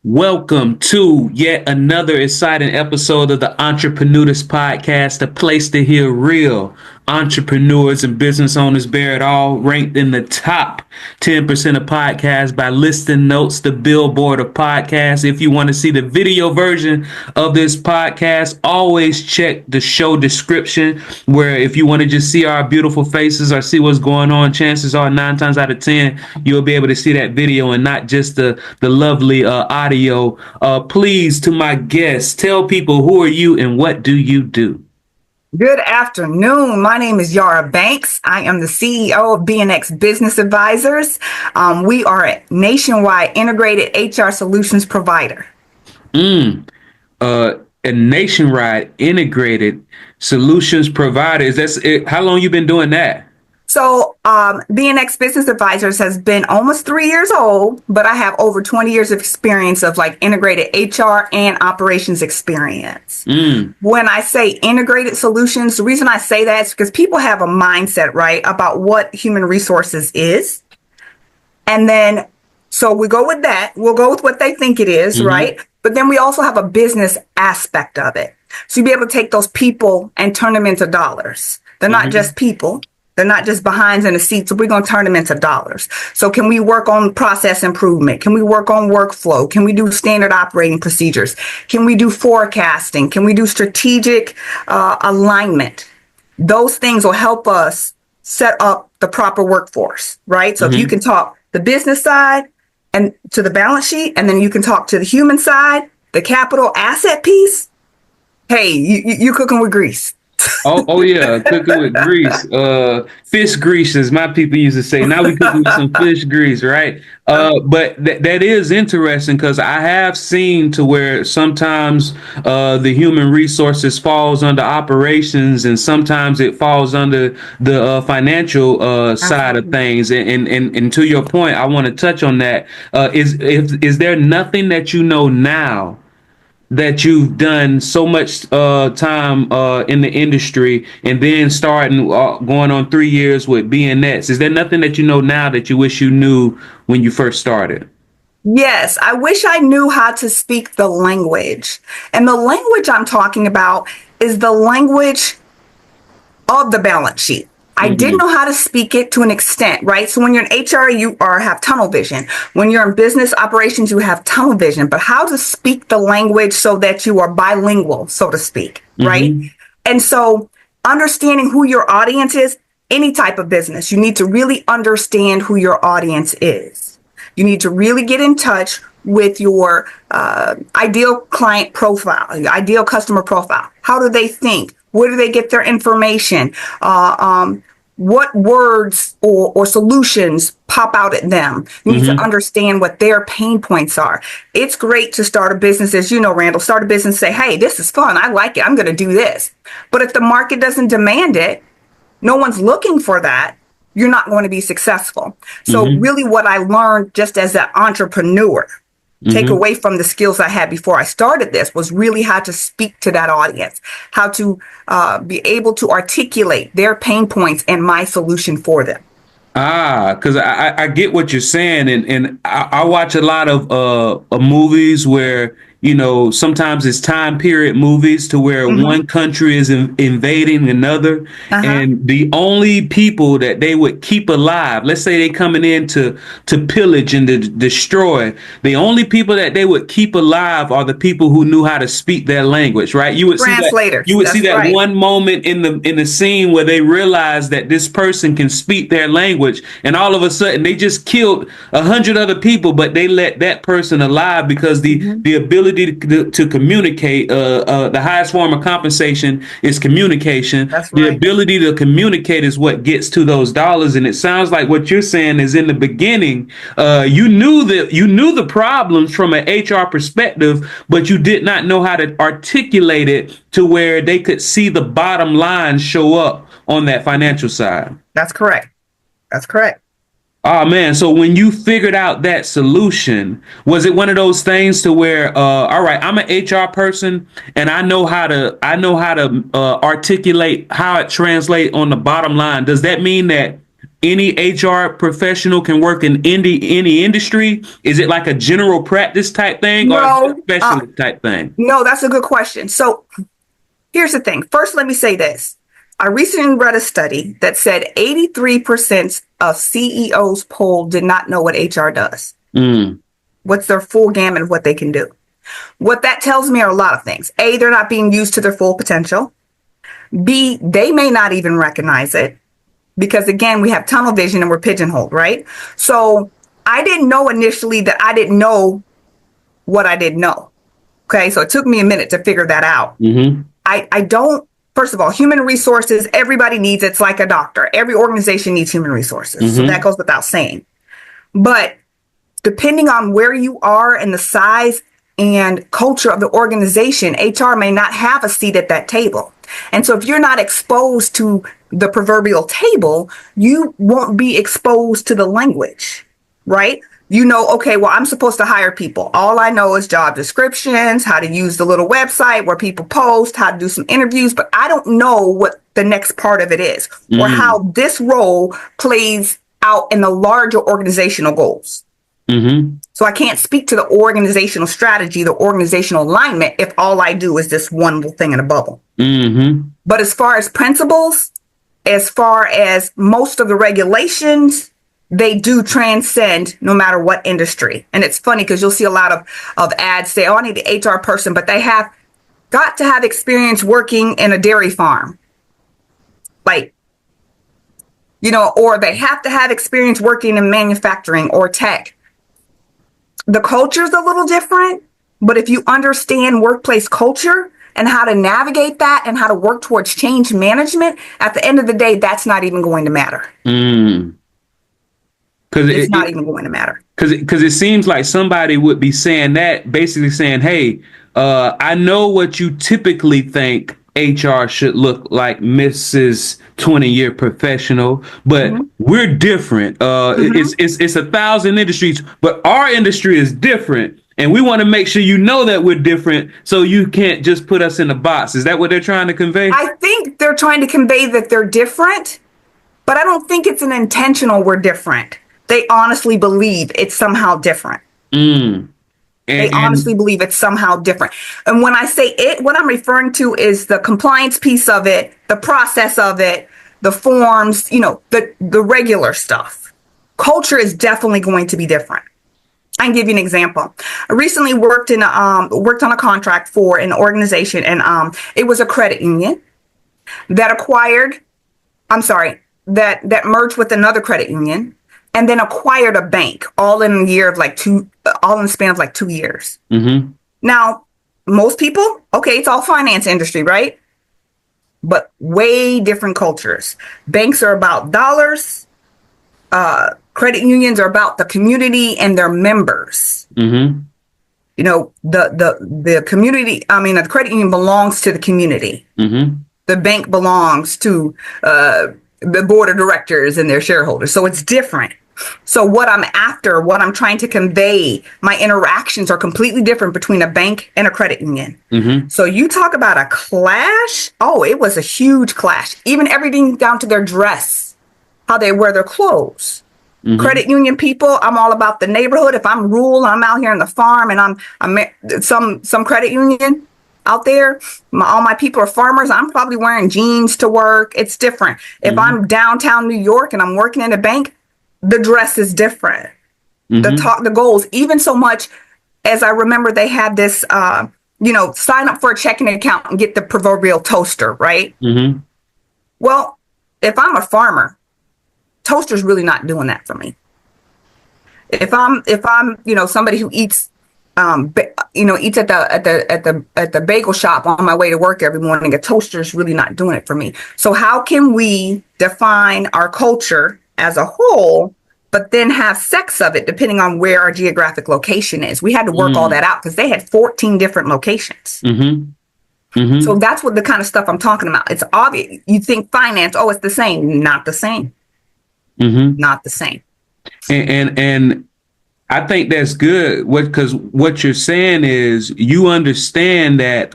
Welcome to yet another exciting episode of the Entreprenudist podcast, a place to hear real entrepreneurs and business owners bear it all, ranked in the top 10% of podcasts by Listing Notes, the billboard of podcasts. If you want to see the video version of this podcast, always check the show description, where if you want to just see our beautiful faces or see what's going on, chances are 9 times out of 10, you'll be able to see that video and not just the lovely audio. Please, to my guests, tell people, who are you and what do you do? Good afternoon. My name is Yara Banks. I am the CEO of BNX Business Advisors. We are a nationwide integrated HR solutions provider. A nationwide integrated solutions provider. That's it. How long you been doing that? So BNX Business Advisors has been almost 3 years old, but I have over 20 years of experience of integrated HR and operations experience. When I say integrated solutions, the reason I say that is because people have a mindset, right, about what human resources is. And then, so we go with that. We'll go with what they think it is, right? But then we also have a business aspect of it. So you'll be able to take those people and turn them into dollars. They're not just people. They're not just behinds in a seat, so we're going to turn them into dollars. So can we work on process improvement? Can we work on workflow? Can we do standard operating procedures? Can we do forecasting? Can we do strategic alignment? Those things will help us set up the proper workforce, right? So if you can talk the business side and to the balance sheet, and then you can talk to the human side, the capital asset piece, hey, you're cooking with grease. Oh yeah, cooking with grease. Fish grease, as my people used to say. Now we cooking with some fish grease, right? But that is interesting, because I have seen to where sometimes the human resources falls under operations, and sometimes it falls under the financial side of things. And to your point, I want to touch on that. Is there nothing that you know now that you've done so much time in the industry, and then starting going on 3 years with BNX? Is there nothing that you know now that you wish you knew when you first started? Yes, I wish I knew how to speak the language. And the language I'm talking about is the language of the balance sheet. I didn't know how to speak it to an extent, right? So when you're in HR, you have tunnel vision. When you're in business operations, you have tunnel vision. But how to speak the language so that you are bilingual, so to speak, right? And so understanding who your audience is, any type of business, you need to really understand who your audience is. You need to really get in touch with your ideal client profile, your ideal customer profile. How do they think? Where do they get their information? What words or solutions pop out at them? You need to understand what their pain points are. It's great to start a business, as you know, Randall, start a business, say, hey, this is fun. I like it. I'm going to do this. But if the market doesn't demand it, no one's looking for that, you're not going to be successful. So really what I learned just as an entrepreneur, take away from the skills I had before I started this, was really how to speak to that audience, how to be able to articulate their pain points and my solution for them. Because I get what you're saying, and I watch a lot of movies where, you know, sometimes it's time period movies to where one country is invading another, and the only people that they would keep alive, let's say they coming in to pillage and to destroy, the only people that they would keep alive are the people who knew how to speak their language, right? You would see that one moment in the scene where they realized that this person can speak their language, and all of a sudden they just killed 100 other people, but they let that person alive because the ability to communicate, the highest form of compensation is communication. That's right. The right. ability to communicate is what gets to those dollars. And it sounds like what you're saying is, in the beginning, you knew the problems from an HR perspective, but you did not know how to articulate it to where they could see the bottom line show up on that financial side. That's correct. That's correct. Oh man, so when you figured out that solution, was it one of those things to where, all right, I'm an HR person and I know how to articulate how it translates on the bottom line. Does that mean that any HR professional can work in any industry? Is it like a general practice type thing or a No, specialist type thing? no, that's a good question. So here's the thing. First, let me say this. I recently read a study that said 83% of CEOs polled did not know what HR does. What's their full gamut of what they can do. What that tells me are a lot of things. A, they're not being used to their full potential. B, they may not even recognize it because, again, we have tunnel vision and we're pigeonholed, right? So I didn't know initially that I didn't know what I didn't know. Okay, so it took me a minute to figure that out. I don't, first of all, human resources, everybody needs, it's like a doctor. Every organization needs human resources. So that goes without saying. But depending on where you are and the size and culture of the organization, HR may not have a seat at that table. And so if you're not exposed to the proverbial table, you won't be exposed to the language, right? You know, okay, well, I'm supposed to hire people. All I know is job descriptions, how to use the little website where people post, how to do some interviews, but I don't know what the next part of it is or how this role plays out in the larger organizational goals. So I can't speak to the organizational strategy, the organizational alignment, if all I do is this one little thing in a bubble. But as far as principles, as far as most of the regulations, they do transcend no matter what industry. And it's funny because you'll see a lot of ads say, oh, I need an HR person, but they have got to have experience working in a dairy farm. Like, you know, or they have to have experience working in manufacturing or tech. The culture is a little different, but if you understand workplace culture and how to navigate that and how to work towards change management, at the end of the day, that's not even going to matter. It's not even going to matter. Because it seems like somebody would be saying that, basically saying, hey, I know what you typically think HR should look like, Mrs. 20-year professional, but we're different. It's 1,000 industries, but our industry is different. And we want to make sure you know that we're different, so you can't just put us in a box. Is that what they're trying to convey? I think they're trying to convey that they're different, but I don't think it's an intentional we're different. They honestly believe it's somehow different. They honestly believe it's somehow different. And when I say it, what I'm referring to is the compliance piece of it, the process of it, the forms, you know, the regular stuff. Culture is definitely going to be different. I can give you an example. I recently worked on a contract for an organization, and it was a credit union that that merged with another credit union and then acquired a bank all in a year of all in the span of like 2 years. Now, most people, okay, it's all finance industry, right? But way different cultures. Banks are about dollars. Credit unions are about the community and their members. You know, the community, the credit union belongs to the community. The bank belongs to the board of directors and their shareholders. So it's different. So what I'm trying to convey, my interactions are completely different between a bank and a credit union. So you talk about a clash. Oh, it was a huge clash. Even everything down to their dress, how they wear their clothes. Credit union people, I'm all about the neighborhood. If I'm rural, I'm out here in the farm, and I'm some credit union out there, all my people are farmers. I'm probably wearing jeans to work. It's different. If I'm downtown New York and I'm working in a bank, the dress is different. The goals, even so much as I remember they had this, sign up for a checking account and get the proverbial toaster, right? Well, if I'm a farmer, toaster's really not doing that for me. If I'm somebody who eats eats at the bagel shop on my way to work every morning, a toaster is really not doing it for me. So how can we define our culture as a whole, but then have sex of it depending on where our geographic location is? We had to work all that out because they had 14 different locations. So that's what the kind of stuff I'm talking about. It's obvious. You think finance, oh, it's the same. Not the same. Not the same. And I think that's good. Because what you're saying is you understand that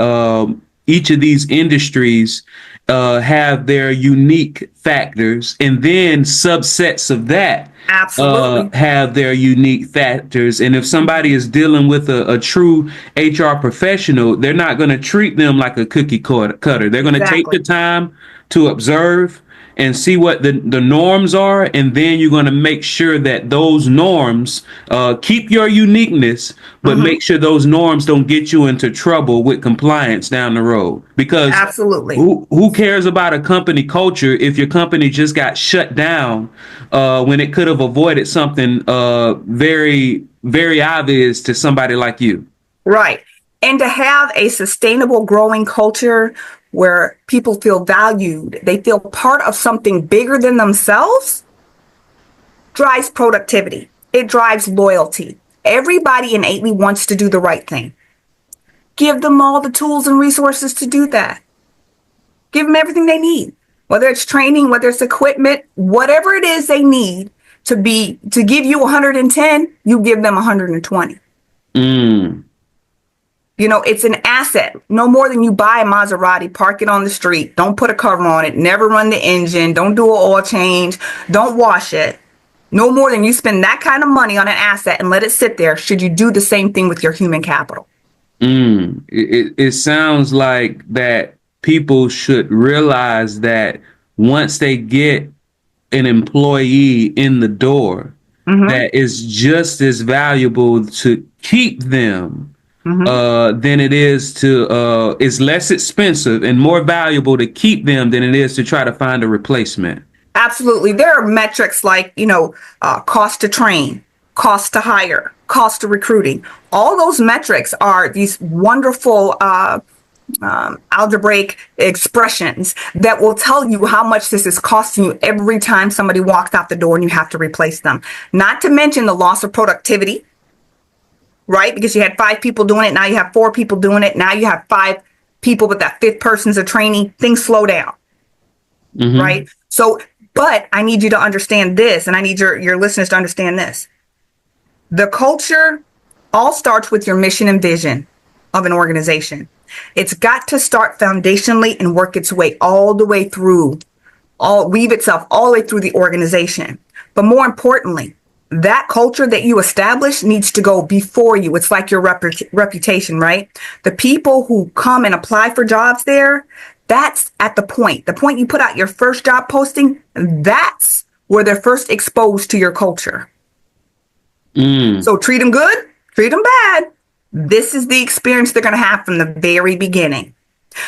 each of these industries have their unique factors, and then subsets of that Absolutely. have their unique factors. And if somebody is dealing with a true HR professional, they're not going to treat them like a cookie cutter. They're going to take the Exactly. time to observe and see what the norms are, and then you're going to make sure that those norms keep your uniqueness, but Hmm. make sure those norms don't get you into trouble with compliance down the road. Because Absolutely. who cares about a company culture if your company just got shut down when it could have avoided something very obvious to somebody like you? Right. And to have a sustainable growing culture where people feel valued, they feel part of something bigger than themselves, drives productivity. It drives loyalty. Everybody innately wants to do the right thing. Give them all the tools and resources to do that. Give them everything they need, whether it's training, whether it's equipment, whatever it is they need to give you 110, you give them 120. Mm. It's an asset. No more than you buy a Maserati, park it on the street, don't put a cover on it, never run the engine, don't do an oil change, don't wash it. No more than you spend that kind of money on an asset and let it sit there, should you do the same thing with your human capital. It sounds like that people should realize that once they get an employee in the door, Hmm. that is just as valuable to keep them Hmm. than it is to it's less expensive and more valuable to keep them than it is to try to find a replacement. Absolutely. There are metrics like, cost to train, cost to hire, cost to recruiting. All those metrics are these wonderful algebraic expressions that will tell you how much this is costing you every time somebody walks out the door and you have to replace them. Not to mention the loss of productivity, right? Because you had 5 people doing it. Now you have 4 people doing it. Now you have 5 people, but that fifth person's a trainee. Things slow down, Hmm. right? So, but I need you to understand this, and I need your listeners to understand this. The culture all starts with your mission and vision of an organization. It's got to start foundationally and work its way all the way through, weave itself all the way through the organization. But more importantly, that culture that you establish needs to go before you. It's like your reputation, right? The people who come and apply for jobs there, that's at the point you put out your first job posting, that's where they're first exposed to your culture. Mm. So treat them good, treat them bad. This is the experience they're going to have from the very beginning.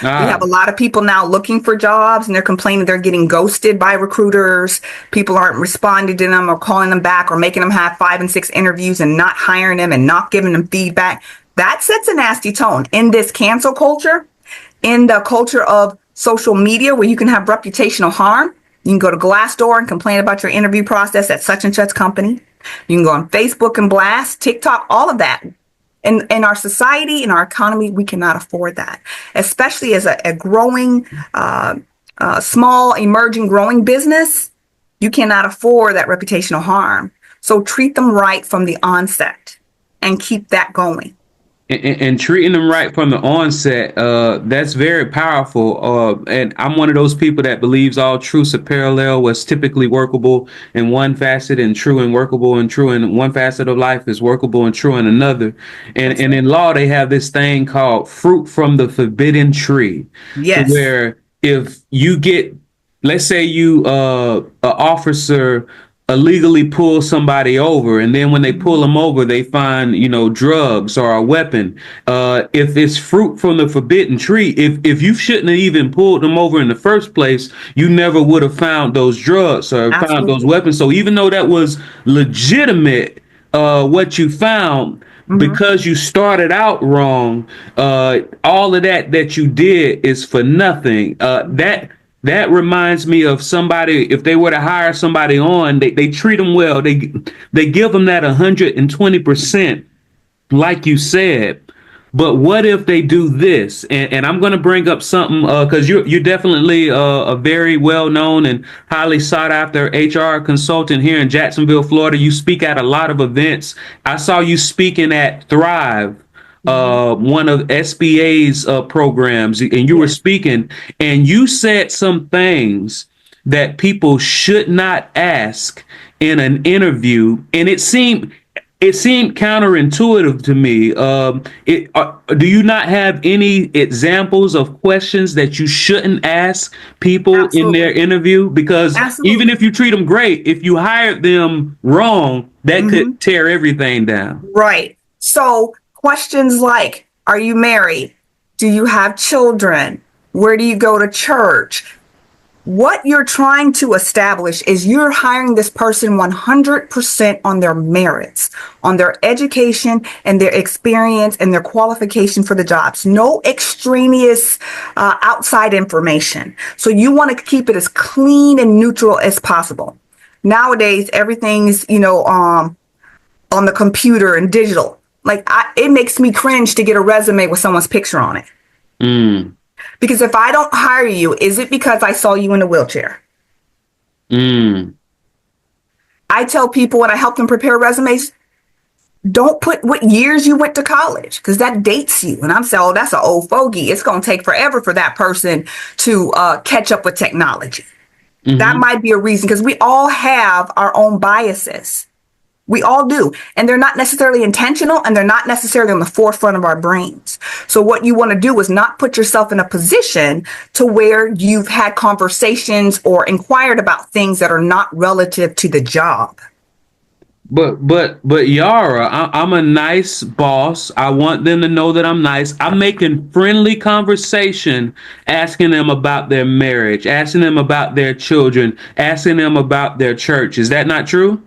We have Ah. a lot of people now looking for jobs and they're complaining they're getting ghosted by recruiters. People aren't responding to them or calling them back or making them have 5 and 6 interviews and not hiring them and not giving them feedback. That sets a nasty tone in this cancel culture, in the culture of social media where you can have reputational harm. You can go to Glassdoor and complain about your interview process at such and such company. You can go on Facebook and blast, TikTok, all of that. In our society, in our economy, we cannot afford that, especially as a growing, small, emerging, growing business. You cannot afford that reputational harm. So treat them right from the onset and keep that going. And treating them right from the onset, that's very powerful. And I'm one of those people that believes all truths are parallel. What's typically workable in one facet and true and workable and true in one facet of life is workable and true in another. And That's and right. in law, they have this thing called fruit from the forbidden tree, to Yes. where if you get, let's say you a officer illegally pull somebody over, and then when they pull them over they find drugs or a weapon. If it's fruit from the forbidden tree, if you shouldn't have even pulled them over in the first place, you never would have found those drugs or found those Absolutely. weapons. So even though that was legitimate, what you found, Hmm. because you started out wrong, all of that you did is for nothing. That reminds me of somebody. If they were to hire somebody on, they treat them well. They give them that 120%, like you said. But what if they do this? And I'm going to bring up something because you're definitely a very well known and highly sought after HR consultant here in Jacksonville, Florida. You speak at a lot of events. I saw you speaking at Thrive one of SBA's programs, and you were speaking, and you said some things that people should not ask in an interview, and it seemed counterintuitive to me. Do you not have any examples of questions that you shouldn't ask people in their interview? Because even if you treat them great, if you hired them wrong, that could tear everything down. Right. So questions like, are you married? Do you have children? Where do you go to church? What you're trying to establish is you're hiring this person 100% on their merits, on their education and their experience and their qualification for the jobs. No extraneous outside information. So you want to keep it as clean and neutral as possible. Nowadays, everything's, on the computer and digital. Like it makes me cringe to get a resume with someone's picture on it. Because if I don't hire you, is it because I saw you in a wheelchair? I tell people when I help them prepare resumes, don't put what years you went to college, because that dates you. And I'm saying, oh, that's an old fogey. It's going to take forever for that person to catch up with technology. That might be a reason, because we all have our own biases. We all do. And they're not necessarily intentional, and they're not necessarily on the forefront of our brains. So what you want to do is not put yourself in a position to where you've had conversations or inquired about things that are not relative to the job. But Yara, I'm a nice boss. I want them to know that I'm nice. I'm making friendly conversation, asking them about their marriage, asking them about their children, asking them about their church. Is that not true?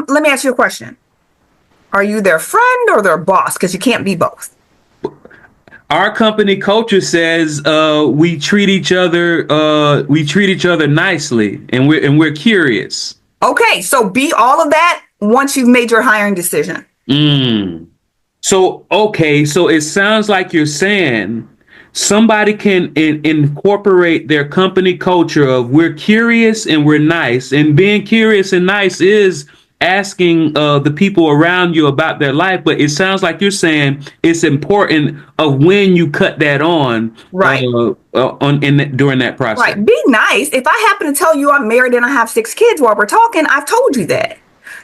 Let me ask you a question. Are you their friend or their boss? Because you can't be both. Our company culture says we treat each other nicely, and we're curious. Okay, so be all of that once you've made your hiring decision. So it sounds like you're saying somebody can incorporate their company culture of we're curious and we're nice, and being curious and nice is asking the people around you about their life. But it sounds like you're saying it's important of when you cut that on, right? During that process, right? Be nice. If I happen to tell you I'm married and I have 6 kids while we're talking, I've told you that.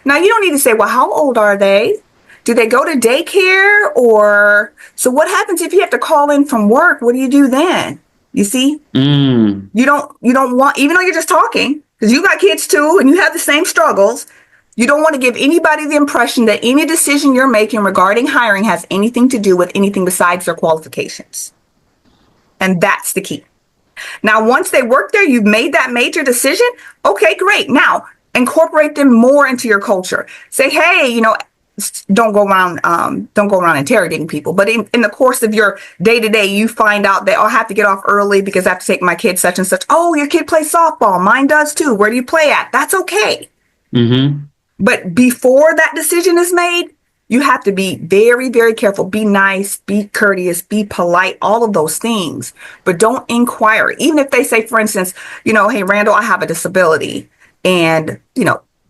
Now you don't need to say, well, how old are they? Do they go to daycare? Or so what happens if you have to call in from work? What do you do then? You see, you don't want, even though you're just talking, because you got kids too and you have the same struggles, you don't want to give anybody the impression that any decision you're making regarding hiring has anything to do with anything besides their qualifications. And that's the key. Now, once they work there, you've made that major decision. Okay, great. Now incorporate them more into your culture. Say, hey, don't go around interrogating people. But in the course of your day to day, you find out that I have to get off early because I have to take my kid such and such. Oh, your kid plays softball. Mine does too. Where do you play at? That's okay. But before that decision is made, you have to be very, very careful. Be nice, be courteous, be polite, all of those things. But don't inquire. Even if they say, for instance, hey, Randall, I have a disability and,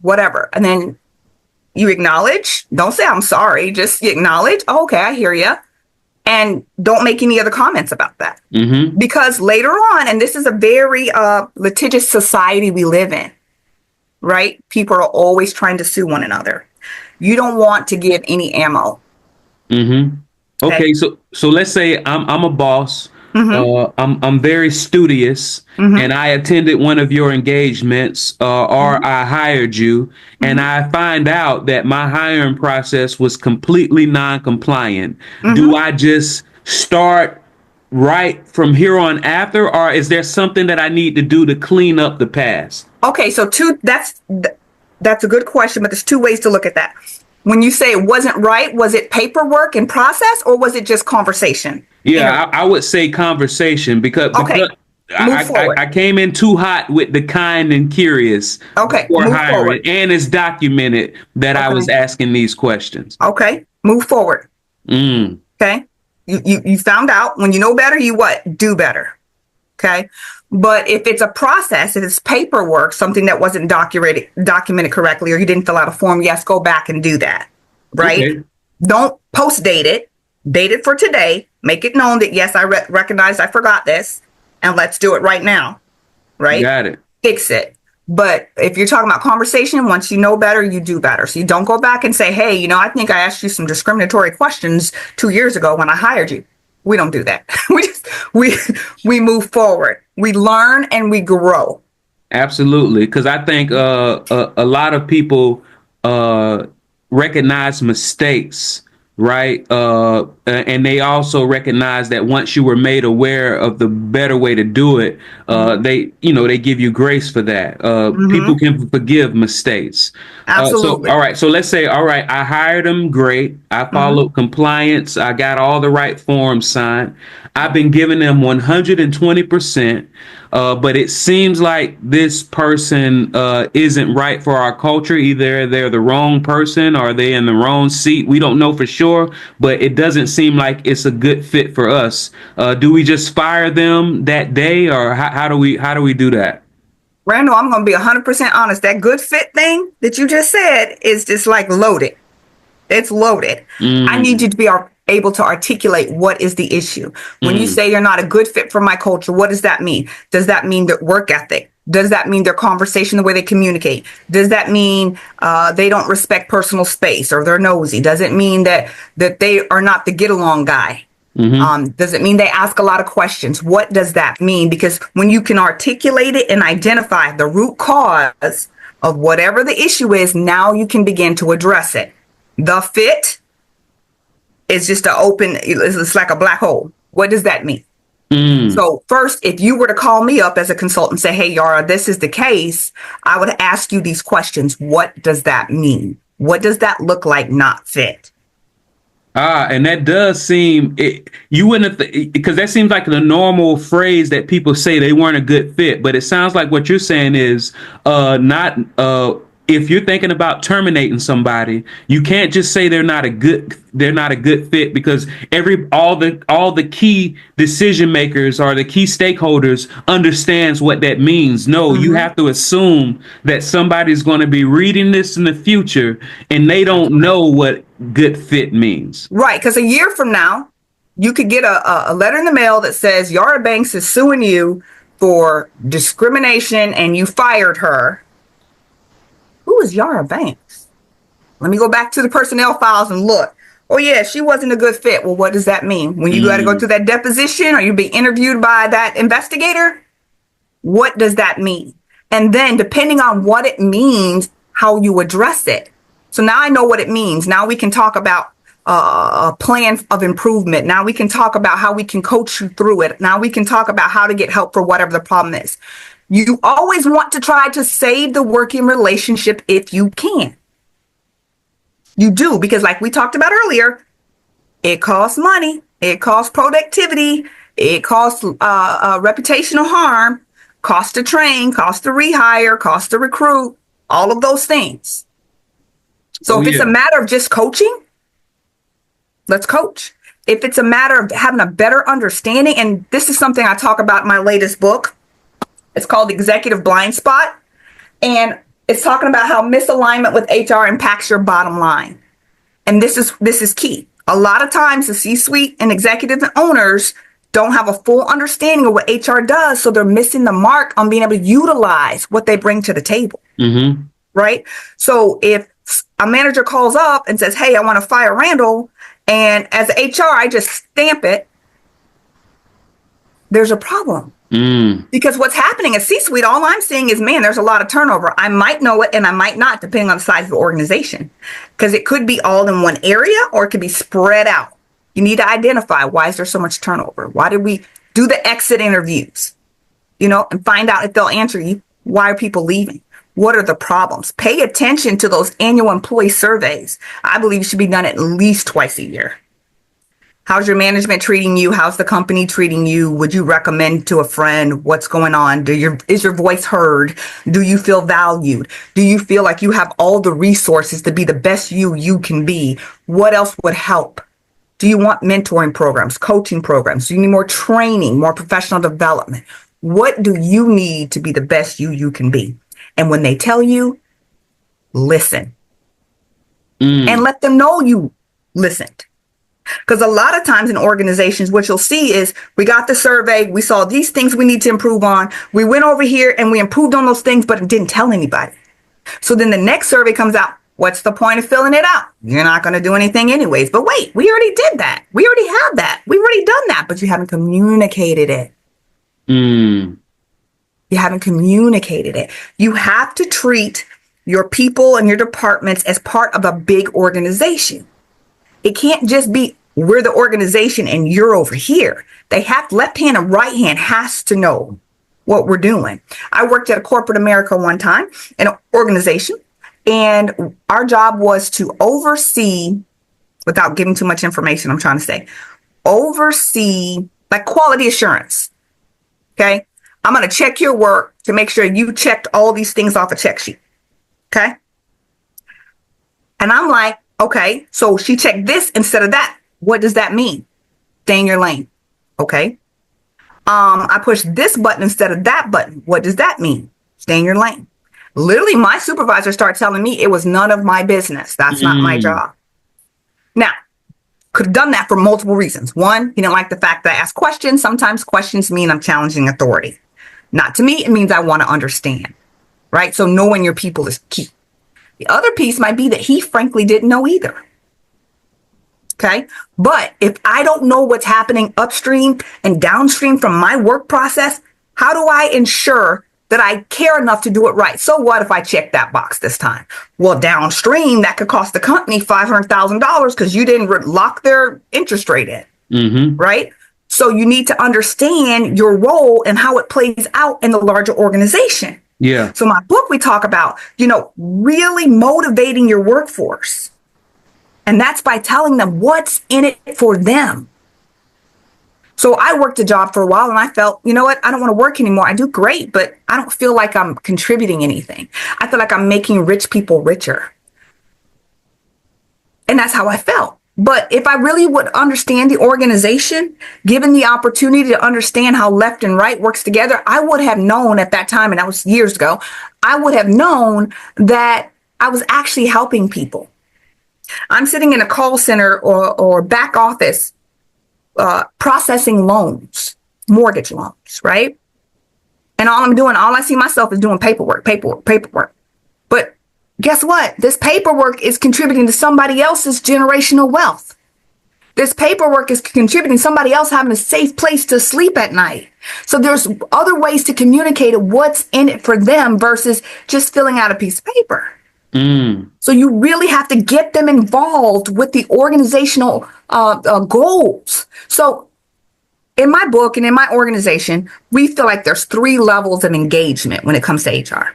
whatever. And then you acknowledge, don't say I'm sorry, just acknowledge, oh, okay, I hear you. And don't make any other comments about that. Because later on, and this is a very litigious society we live in, right? People are always trying to sue one another. You don't want to give any ammo. Okay, so let's say I'm a boss. I'm very studious, and I attended one of your engagements, or I hired you, and I find out that my hiring process was completely non-compliant. Do I just start right from here on after, or is there something that I need to do to clean up the past? Okay, so that's a good question, but there's 2 ways to look at that. When you say it wasn't right, was it paperwork and process, or was it just conversation? Yeah, I would say conversation because I came in too hot with the kind and curious. Okay, move forward. And it's documented that I was asking these questions. Okay, move forward. Okay, you found out. When you know better, you what? Do better. Okay, but if it's a process, if it's paperwork, something that wasn't documented correctly, or you didn't fill out a form, yes, go back and do that. Right? Okay. Don't post date it. Date it for today. Make it known that, yes, I recognize I forgot this, and let's do it right now. Right? Got it. Fix it. But if you're talking about conversation, once you know better, you do better. So you don't go back and say, hey, I think I asked you some discriminatory questions 2 years ago when I hired you. We don't do that. We move forward. We learn and we grow. Absolutely, because I think a lot of people recognize mistakes, right? And they also recognize that once you were made aware of the better way to do it, they give you grace for that. People can forgive mistakes. Absolutely. All right. So let's say, all right, I hired him. Great. I followed compliance. I got all the right forms signed. I've been giving them 120%. But it seems like this person isn't right for our culture. Either they're the wrong person or they're in the wrong seat. We don't know for sure, but it doesn't seem like it's a good fit for us. Do we just fire them that day, or how do we do that? Randall, I'm going to be 100% honest. That good fit thing that you just said is just like loaded. It's loaded. I need you to be able to articulate what is the issue. When you say you're not a good fit for my culture, what does that mean? Does that mean their work ethic? Does that mean their conversation, the way they communicate? Does that mean they don't respect personal space or they're nosy? Does it mean that they are not the get along guy? Does it mean they ask a lot of questions? What does that mean? Because when you can articulate it and identify the root cause of whatever the issue is, now you can begin to address it. The fit is just it's like a black hole. What does that mean? So first, if you were to call me up as a consultant and say, hey, Yara, this is the case, I would ask you these questions. What does that mean? What does that look like not fit? And that does seem you wouldn't because that seems like the normal phrase that people say they weren't a good fit. But it sounds like what you're saying is not if you're thinking about terminating somebody, you can't just say they're not a good fit, because all the key decision makers or the key stakeholders understands what that means. No, you have to assume that somebody's going to be reading this in the future and they don't know what good fit means. Right, because a year from now, you could get a letter in the mail that says Yara Banks is suing you for discrimination and you fired her. Who is Yara Banks? Let me go back to the personnel files and look. Oh, yeah, she wasn't a good fit. Well, what does that mean? When you got to go through that deposition or you be interviewed by that investigator, what does that mean? And then depending on what it means, how you address it. So now I know what it means. Now we can talk about a plan of improvement. Now we can talk about how we can coach you through it. Now we can talk about how to get help for whatever the problem is. You always want to try to save the working relationship if you can. You do, because like we talked about earlier, it costs money, it costs productivity, it costs reputational harm, cost to train, cost to rehire, cost to recruit, all of those things. So if it's a matter of just coaching, let's coach. If it's a matter of having a better understanding, and this is something I talk about in my latest book, it's called Executive Blindspot, and it's talking about how misalignment with HR impacts your bottom line. And this is key. A lot of times the C-suite and executives and owners don't have a full understanding of what HR does, so they're missing the mark on being able to utilize what they bring to the table. Right? So if a manager calls up and says, hey, I want to fire Randall, and as HR, I just stamp it, there's a problem. Because what's happening at C-suite, all I'm seeing is, man, there's a lot of turnover. I might know it and I might not, depending on the size of the organization, because it could be all in one area or it could be spread out. You need to identify, why is there so much turnover? Why did we do the exit interviews, and find out if they'll answer you. Why are people leaving? What are the problems? Pay attention to those annual employee surveys. I believe it should be done at least twice a year. How's your management treating you? How's the company treating you? Would you recommend to a friend? What's going on? Is your voice heard? Do you feel valued? Do you feel like you have all the resources to be the best you can be? What else would help? Do you want mentoring programs, coaching programs? Do you need more training, more professional development? What do you need to be the best you can be? And when they tell you, listen. And let them know you listened. Because a lot of times in organizations, what you'll see is we got the survey, we saw these things we need to improve on. We went over here and we improved on those things, but it didn't tell anybody. So then the next survey comes out. What's the point of filling it out? You're not going to do anything anyways. But wait, we already did that. We already have that. We've already done that, but you haven't communicated it. Mm. You haven't communicated it. You have to treat your people and your departments as part of a big organization. It can't just be we're the organization and you're over here. They have left hand and right hand has to know what we're doing. I worked at a corporate America one time in an organization, and our job was to oversee, without giving too much information, I'm trying to say, oversee like quality assurance. Okay. I'm going to check your work to make sure you checked all these things off a check sheet. Okay. And I'm like, okay, so she checked this instead of that. What does that mean? Stay in your lane. Okay. I pushed this button instead of that button. What does that mean? Stay in your lane. Literally, my supervisor started telling me it was none of my business. That's not my job. Now, could have done that for multiple reasons. One, he didn't like the fact that I asked questions. Sometimes questions mean I'm challenging authority. Not to me, it means I want to understand, right? So knowing your people is key. The other piece might be that he frankly didn't know either. Okay. But if I don't know what's happening upstream and downstream from my work process, how do I ensure that I care enough to do it right? So what if I check that box this time? Well, downstream, that could cost the company $500,000 because you didn't lock their interest rate in. Mm-hmm. Right. So you need to understand your role and how it plays out in the larger organization. Yeah. So my book, we talk about, really motivating your workforce. And that's by telling them what's in it for them. So I worked a job for a while and I felt, you know what? I don't want to work anymore. I do great, but I don't feel like I'm contributing anything. I feel like I'm making rich people richer. And that's how I felt. But if I really would understand the organization, given the opportunity to understand how left and right works together, I would have known at that time, and that was years ago, I would have known that I was actually helping people. I'm sitting in a call center or back office processing loans, mortgage loans, right? And all I see myself is doing paperwork. But guess what? This paperwork is contributing to somebody else's generational wealth. This paperwork is contributing to somebody else having a safe place to sleep at night. So there's other ways to communicate what's in it for them versus just filling out a piece of paper. So you really have to get them involved with the organizational goals. So in my book and in my organization, we feel like there's 3 levels of engagement when it comes to HR.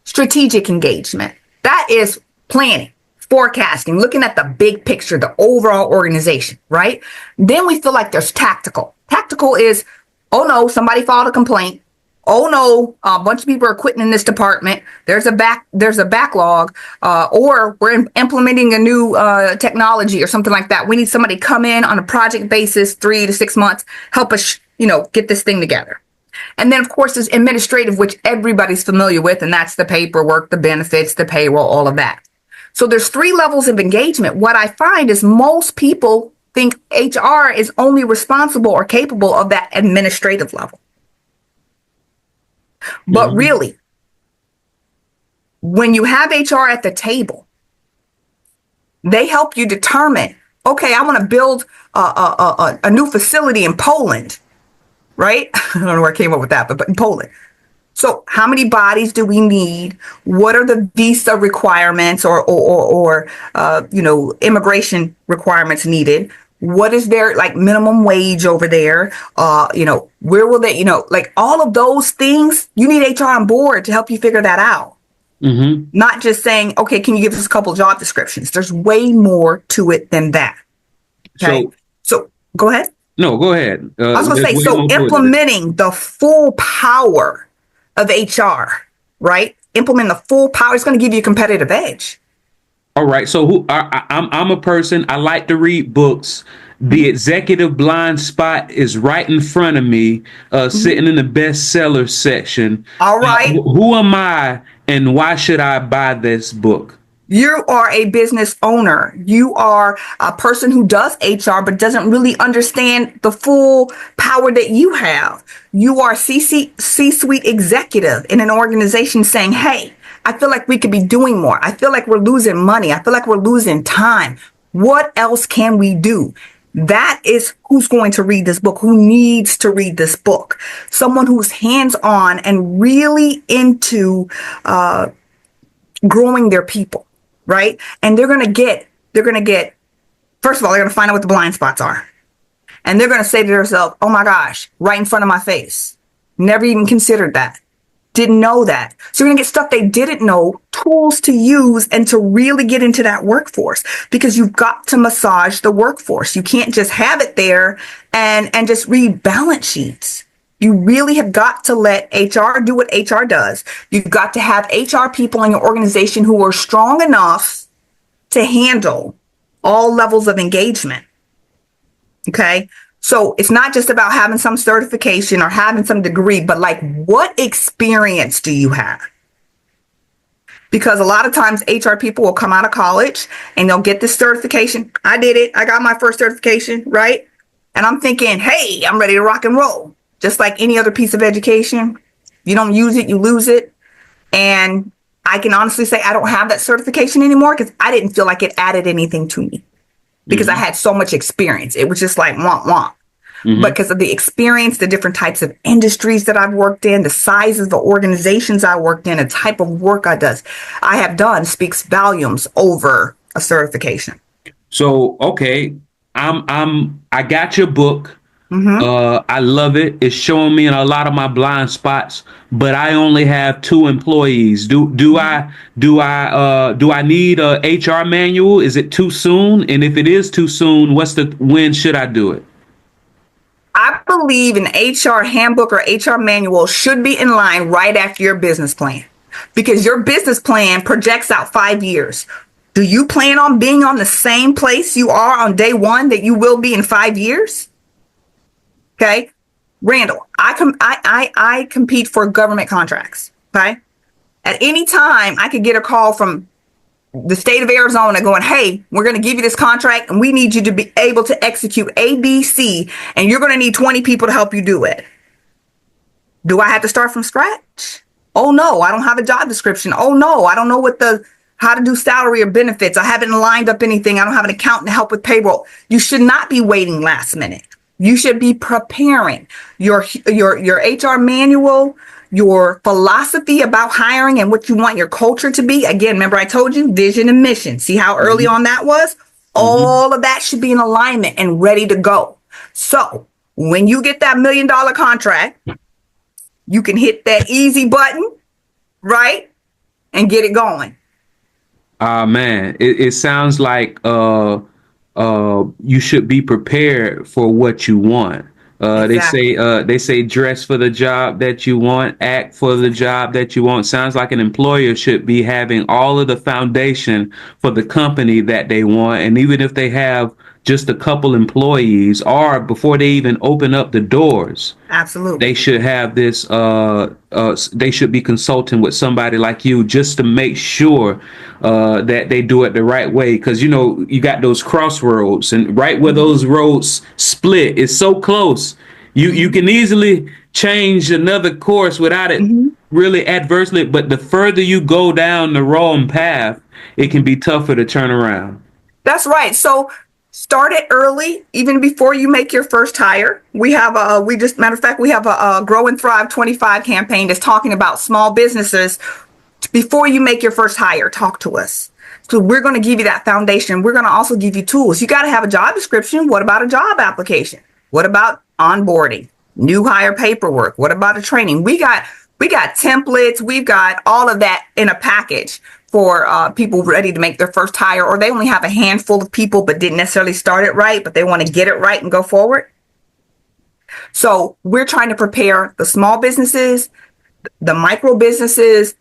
Strategic engagement. That is planning, forecasting, looking at the big picture, the overall organization, right? Then we feel like there's tactical. Tactical is, oh no, somebody filed a complaint. Oh no, a bunch of people are quitting in this department. There's a backlog, or we're implementing a new technology or something like that. We need somebody to come in on a project basis, 3 to 6 months, help us, get this thing together. And then, of course, there's administrative, which everybody's familiar with, and that's the paperwork, the benefits, the payroll, all of that. So there's 3 levels of engagement. What I find is most people think HR is only responsible or capable of that administrative level. But really, when you have HR at the table, they help you determine, okay, I want to build a new facility in Poland, right? I don't know where I came up with that, but in Poland. So how many bodies do we need? What are the visa requirements or immigration requirements needed? What is their minimum wage over there? Where will they, all of those things, you need HR on board to help you figure that out. Mm-hmm. Not just saying, okay, can you give us a couple job descriptions? There's way more to it than that. Okay. So go ahead. No, go ahead. I was going to say, so implementing the full power of HR, right? Implement the full power is going to give you a competitive edge. All right. So I'm a person, I like to read books. The Executive Blindspot is right in front of me, sitting in the bestseller section. All right. Who am I and why should I buy this book? You are a business owner. You are a person who does HR, but doesn't really understand the full power that you have. You are C-suite executive in an organization saying, hey, I feel like we could be doing more. I feel like we're losing money. I feel like we're losing time. What else can we do? That is who's going to read this book, who needs to read this book. Someone who's hands-on and really into growing their people. Right? And they're going to get, first of all, they're going to find out what the blind spots are. And they're going to say to themselves, oh my gosh, right in front of my face. Never even considered that. Didn't know that. So you're going to get stuff they didn't know, tools to use and to really get into that workforce, because you've got to massage the workforce. You can't just have it there and just read balance sheets. You really have got to let HR do what HR does. You've got to have HR people in your organization who are strong enough to handle all levels of engagement. Okay. So it's not just about having some certification or having some degree, but like, what experience do you have? Because a lot of times HR people will come out of college and they'll get this certification. I did it. I got my first certification, right? And I'm thinking, hey, I'm ready to rock and roll. Just like any other piece of education, you don't use it, you lose it. And I can honestly say I don't have that certification anymore because I didn't feel like it added anything to me because I had so much experience. It was just like womp womp. But because of the experience, the different types of industries that I've worked in, the sizes of the organizations I worked in, the type of work I have done speaks volumes over a certification. So, okay, I got your book. I love it. It's showing me in a lot of my blind spots, but I only have 2 employees. Do I need a HR manual? Is it too soon? And if it is too soon, when should I do it? I believe an HR handbook or HR manual should be in line right after your business plan, because your business plan projects out 5 years. Do you plan on being on the same place you are on day one that you will be in 5 years? Okay, Randall, I compete for government contracts. Okay, at any time I could get a call from the state of Arizona going, hey, we're going to give you this contract and we need you to be able to execute A, B, C, and you're going to need 20 people to help you do it. Do I have to start from scratch? Oh no, I don't have a job description. Oh no, I don't know how to do salary or benefits. I haven't lined up anything. I don't have an accountant to help with payroll. You should not be waiting last minute. You should be preparing your HR manual, your philosophy about hiring and what you want your culture to be. Again, remember I told you vision and mission. See how early on that was? All of that should be in alignment and ready to go. So when you get that $1 million contract, you can hit that easy button, right? And get it going. Man, it sounds like you should be prepared for what you want. Exactly. They say dress for the job that you want, act for the job that you want. Sounds like an employer should be having all of the foundation for the company that they want. And even if they have just a couple employees, or before they even open up the doors, absolutely, they should have this. They should be consulting with somebody like you just to make sure that they do it the right way. Because you got those crossroads, and right where those roads split, it's so close. You can easily change another course without it really adversely. But the further you go down the wrong path, it can be tougher to turn around. That's right. So start it early, even before you make your first hire. We have a Grow and Thrive 25 campaign that's talking about small businesses. Before you make your first hire, talk to us. So we're going to give you that foundation. We're going to also give you tools. You got to have a job description. What about a job application? What about onboarding, new hire paperwork? What about a training? We got templates. We've got all of that in a package for people ready to make their first hire, or they only have a handful of people but didn't necessarily start it right, but they want to get it right and go forward. So we're trying to prepare the small businesses, the micro businesses,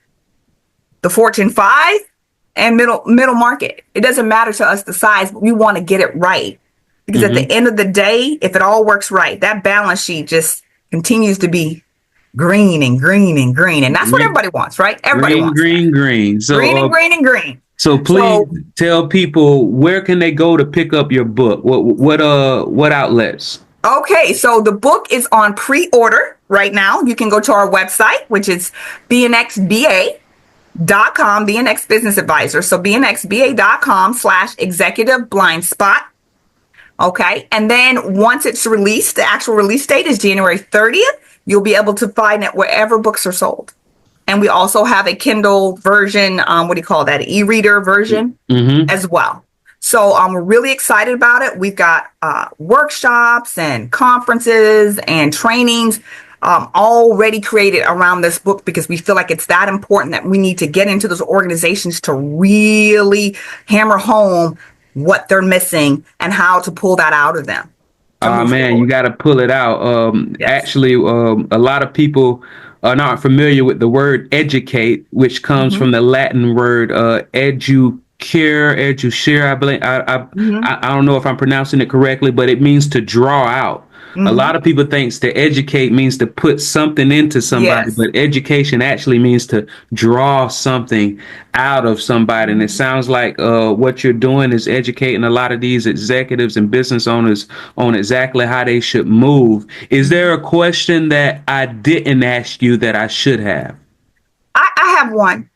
the Fortune 5 and middle market. It doesn't matter to us the size, but we want to get it right. Because at the end of the day, if it all works right, that balance sheet just continues to be green and green and green. And that's what everybody wants, right? Everybody wants green. So green and green and green. So please So, tell people, where can they go to pick up your book? What outlets? okay, so the book is on pre-order right now. You can go to our website, which is bnxba.com, BNX Business Advisors. So bnxba.com/executive blindspot. Okay. And then once it's released, the actual release date is January 30th. You'll be able to find it wherever books are sold. And we also have a Kindle version, what do you call that? E-reader version as well. So we're really excited about it. We've got workshops and conferences and trainings already created around this book, because we feel like it's that important that we need to get into those organizations to really hammer home what they're missing and how to pull that out of them. Man, you got to pull it out. Yes. Actually, a lot of people are not familiar with the word educate, which comes from the Latin word educare, I believe. I don't know if I'm pronouncing it correctly, but it means to draw out. A lot of people think to educate means to put something into somebody, Yes. but education actually means to draw something out of somebody. And it sounds like what you're doing is educating a lot of these executives and business owners on exactly how they should move. Is there a question that I didn't ask you that I should have? I have one.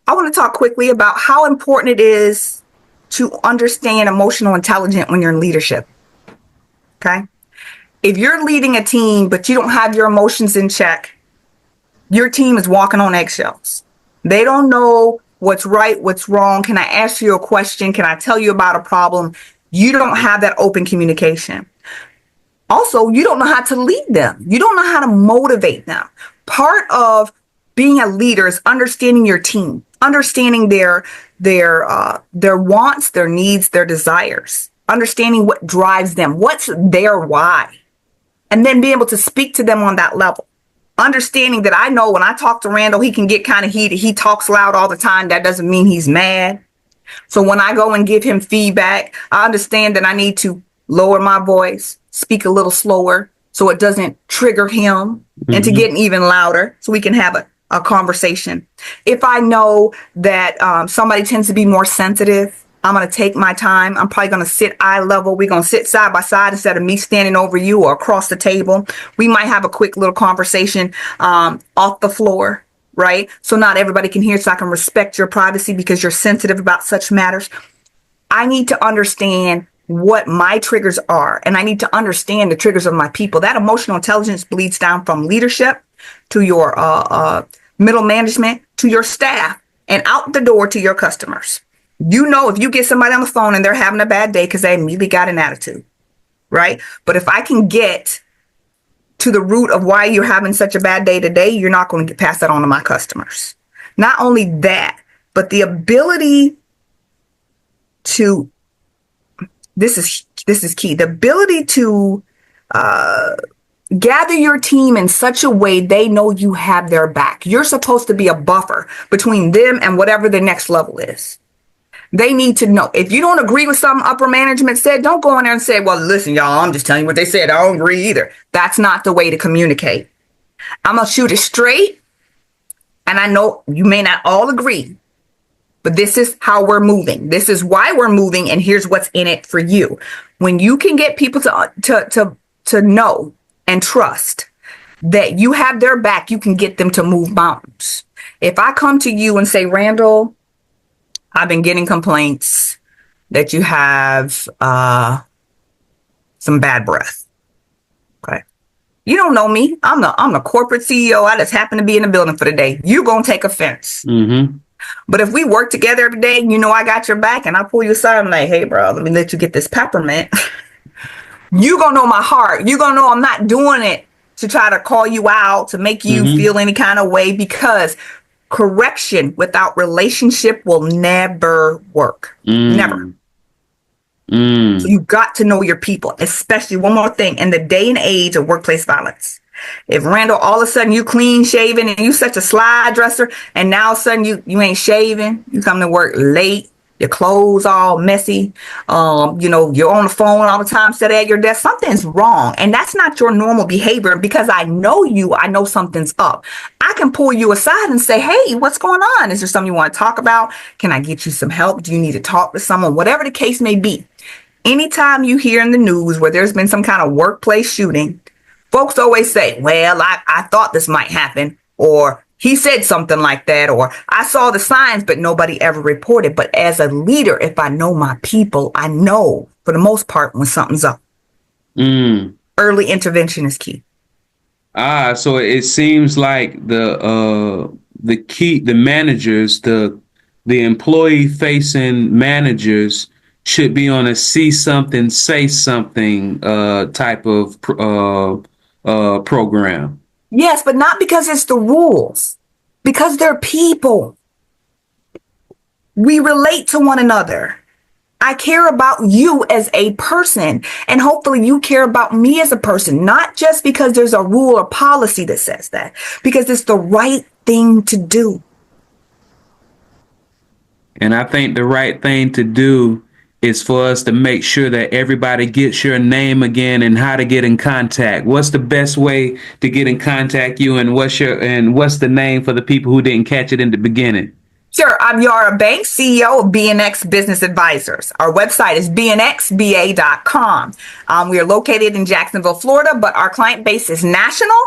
I want to talk quickly about how important it is to understand emotional intelligence when you're in leadership. Okay. If you're leading a team, but you don't have your emotions in check, your team is walking on eggshells. They don't know what's right, what's wrong. Can I ask you a question? Can I tell you about a problem? You don't have that open communication. Also, you don't know how to lead them. You don't know how to motivate them. Part of being a leader is understanding your team, understanding their wants, their needs, their desires, understanding what drives them, what's their why, and then be able to speak to them on that level. Understanding that I know when I talk to Randall, he can get kind of heated. He talks loud all the time. That doesn't mean he's mad. So when I go and give him feedback, I understand that I need to lower my voice, speak a little slower so it doesn't trigger him into getting even louder, so we can have a conversation. If I know that somebody tends to be more sensitive, I'm going to take my time. I'm probably going to sit eye level. We're going to sit side by side instead of me standing over you or across the table. We might have a quick little conversation off the floor, right? So not everybody can hear, so I can respect your privacy because you're sensitive about such matters. I need to understand what my triggers are, and I need to understand the triggers of my people. That emotional intelligence bleeds down from leadership to your middle management to your staff and out the door to your customers. You know, if you get somebody on the phone and they're having a bad day because they immediately got an attitude, right? But if I can get to the root of why you're having such a bad day today, you're not going to pass that on to my customers. Not only that, but the ability to, this is key, the ability to gather your team in such a way they know you have their back. You're supposed to be a buffer between them and whatever the next level is. They need to know. If you don't agree with something upper management said, don't go in there and say, well, listen, y'all, I'm just telling you what they said. I don't agree either. That's not the way to communicate. I'm going to shoot it straight. And I know you may not all agree, but this is how we're moving. This is why we're moving. And here's what's in it for you. When you can get people to know and trust that you have their back, you can get them to move mountains. If I come to you and say, Randall, I've been getting complaints that you have some bad breath. Okay. You don't know me. I'm the corporate CEO. I just happen to be in the building for the day. You're going to take offense. But if we work together every day, you know I got your back, and I pull you aside, I'm like, hey, bro, let me let you get this peppermint. You're going to know my heart. You're going to know I'm not doing it to try to call you out, to make you feel any kind of way, because correction without relationship will never work. Never. So you got to know your people, especially one more thing, in the day and age of workplace violence. If Randall, all of a sudden you clean shaven and you such a slide dresser, and now all of a sudden you ain't shaving, you come to work late, your clothes all messy, you're on the phone all the time instead of at your desk. Something's wrong. And that's not your normal behavior. Because I know you, I know something's up. I can pull you aside and say, hey, what's going on? Is there something you want to talk about? Can I get you some help? Do you need to talk to someone? Whatever the case may be. Anytime you hear in the news where there's been some kind of workplace shooting, folks always say, well, I thought this might happen, or he said something like that, or I saw the signs, but nobody ever reported. But as a leader, if I know my people, I know for the most part when something's up. Early intervention is key. So it seems like the managers, the employee facing managers should be on a see something, say something type of program. Yes, but not because it's the rules, because they're people. We relate to one another. I care about you as a person, and hopefully you care about me as a person, not just because there's a rule or policy that says that, because it's the right thing to do. And I think the right thing to do is for us to make sure that everybody gets your name again and how to get in contact. What's the best way to get in contact you, and what's the name for the people who didn't catch it in the beginning? Sure. I'm Yara Banks, CEO of BNX Business Advisors. Our website is bnxba.com. We are located in Jacksonville, Florida, but our client base is national.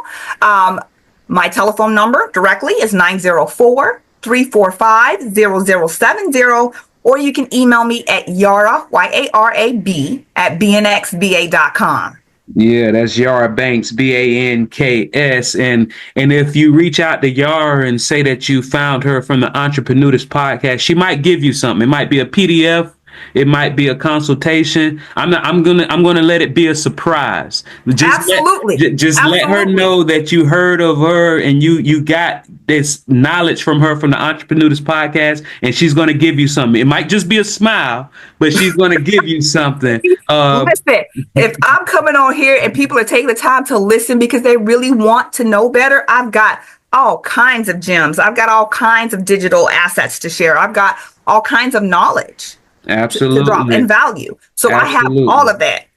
My telephone number directly is 904-345-0070. Or you can email me at Yara, YARAB, at bnxba.com. Yeah, that's Yara Banks, Banks. And if you reach out to Yara and say that you found her from the Entreprenudist podcast, she might give you something. It might be a PDF. It might be a consultation. I'm gonna let it be a surprise. Absolutely. Let her know that you heard of her and you got this knowledge from her from the Entreprenudist podcast, and she's gonna give you something. It might just be a smile, but she's gonna give you something. Listen, if I'm coming on here and people are taking the time to listen because they really want to know better, I've got all kinds of gems. I've got all kinds of digital assets to share. I've got all kinds of knowledge. Absolutely. To drop in value. So absolutely. I have all of that.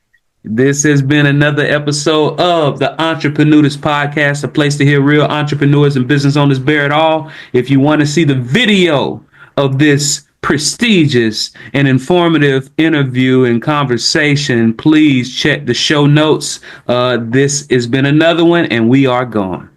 This has been another episode of the Entreprenudist podcast, a place to hear real entrepreneurs and business owners bear it all. If you want to see the video of this prestigious and informative interview and conversation, please check the show notes. This has been another one, and we are gone.